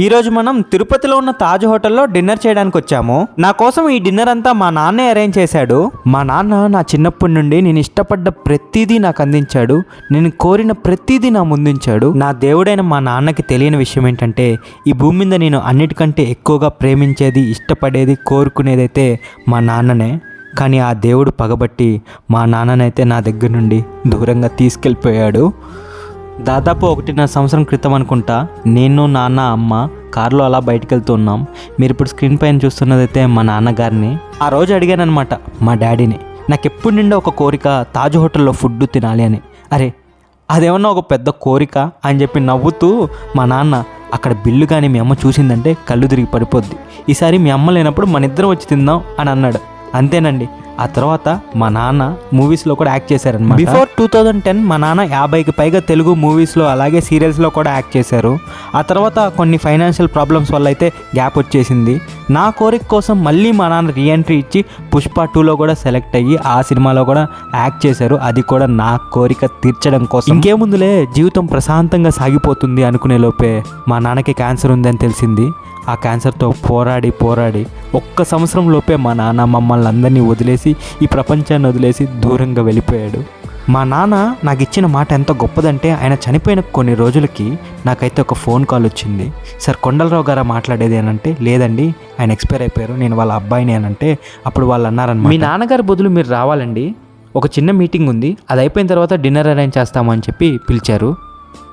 ఈరోజు మనం తిరుపతిలో ఉన్న తాజ్ హోటల్లో డిన్నర్ చేయడానికి వచ్చాము. నా కోసం ఈ డిన్నర్ అంతా మా నాన్నే అరేంజ్ చేశాడు. మా నాన్న నా చిన్నప్పటి నుండి నేను ఇష్టపడ్డ ప్రతిదీ నాకు అందించాడు. నేను కోరిన ప్రతిదీ నా ముందుంచాడు. నా దేవుడైన మా నాన్నకి తెలియని విషయం ఏంటంటే ఈ భూమి మీద నేను అన్నిటికంటే ఎక్కువగా ప్రేమించేది, ఇష్టపడేది, కోరుకునేదైతే మా నాన్ననే. కానీ ఆ దేవుడు పగబట్టి మా నాన్ననైతే నా దగ్గర నుండి దూరంగా తీసుకెళ్ళిపోయాడు. దాదాపు 1.5 సంవత్సరం క్రితం అనుకుంటా నేను, నాన్న, అమ్మ కారులో అలా బయటకు వెళ్తున్నాం. మీరు ఇప్పుడు స్క్రీన్ పైన చూస్తున్నదైతే మా నాన్నగారిని. ఆ రోజు అడిగానమాట మా డాడీని, నాకు ఎప్పుడు నిండా ఒక కోరిక తాజ్ హోటల్లో ఫుడ్ తినాలి అని. అరే అదేమన్నా ఒక పెద్ద కోరిక అని చెప్పి నవ్వుతూ మా నాన్న, అక్కడ బిల్లు కానీ మీ అమ్మ చూసిందంటే కళ్ళు తిరిగి పడిపోద్ది, ఈసారి మీ అమ్మ లేనప్పుడు మన ఇద్దరం వచ్చి తిందాం అని అన్నాడు. అంతేనండి. ఆ తర్వాత మా నాన్న మూవీస్లో కూడా యాక్ట్ చేశారనమాట. బిఫోర్ 2010 మా నాన్న 50కి పైగా తెలుగు మూవీస్లో అలాగే సీరియల్స్లో కూడా యాక్ట్ చేశారు. ఆ తర్వాత కొన్ని ఫైనాన్షియల్ ప్రాబ్లమ్స్ వల్ల అయితే గ్యాప్ వచ్చేసింది. నా కోరిక కోసం మళ్ళీ మా నాన్న రీఎంట్రీ ఇచ్చి పుష్ప 2లో కూడా సెలెక్ట్ అయ్యి ఆ సినిమాలో కూడా యాక్ట్ చేశారు. అది కూడా నా కోరిక తీర్చడం కోసం. ఇంకేముందులే జీవితం ప్రశాంతంగా సాగిపోతుంది అనుకునే లోపే మా నాన్నకి క్యాన్సర్ ఉందని తెలిసింది. ఆ క్యాన్సర్తో పోరాడి 1 సంవత్సరం లోపే మా నాన్న మమ్మల్ని అందరినీ వదిలేసి, ఈ ప్రపంచాన్ని వదిలేసి దూరంగా వెళ్ళిపోయాడు. మా నాన్న నాకు ఇచ్చిన మాట ఎంత గొప్పదంటే, ఆయన చనిపోయిన కొన్ని రోజులకి నాకైతే ఒక ఫోన్ కాల్ వచ్చింది. సార్ కొండలరావు గారా మాట్లాడేది అనంటే, లేదండి ఆయన ఎక్స్పైర్ అయిపోయారు, నేను వాళ్ళ అబ్బాయిని అనంటే, అప్పుడు వాళ్ళు అన్నారన్నమాట, మీ నాన్నగారి బదులు మీరు రావాలండి, ఒక చిన్న మీటింగ్ ఉంది, అది అయిపోయిన తర్వాత డిన్నర్ అరేంజ్ చేస్తామని చెప్పి పిలిచారు.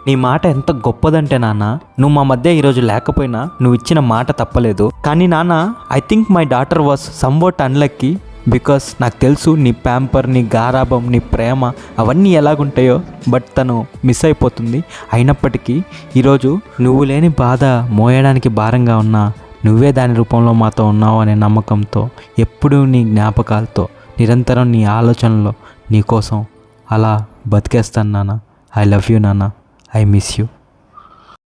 నీ మాట ఎంత గొప్పదంటే నాన్న, నువ్వు మా మధ్య ఈరోజు లేకపోయినా నువ్వు ఇచ్చిన మాట తప్పలేదు. కానీ నాన్న, I think my daughter was somewhat unlucky because నాకు తెలుసు నీ ప్యాంపర్, నీ గారాబం, నీ ప్రేమ అవన్నీ ఎలాగుంటాయో, బట్ తను మిస్ అయిపోతుంది. అయినప్పటికీ ఈరోజు నువ్వు లేని బాధ మోయడానికి భారంగా ఉన్నా నువ్వే దాని రూపంలో మాతో ఉన్నావు అనే నమ్మకంతో, ఎప్పుడూ నీ జ్ఞాపకాలతో, నిరంతరం నీ ఆలోచనలో నీ కోసం అలా బతికేస్తాను నాన్న. ఐ లవ్ యూ నాన్న. I miss you.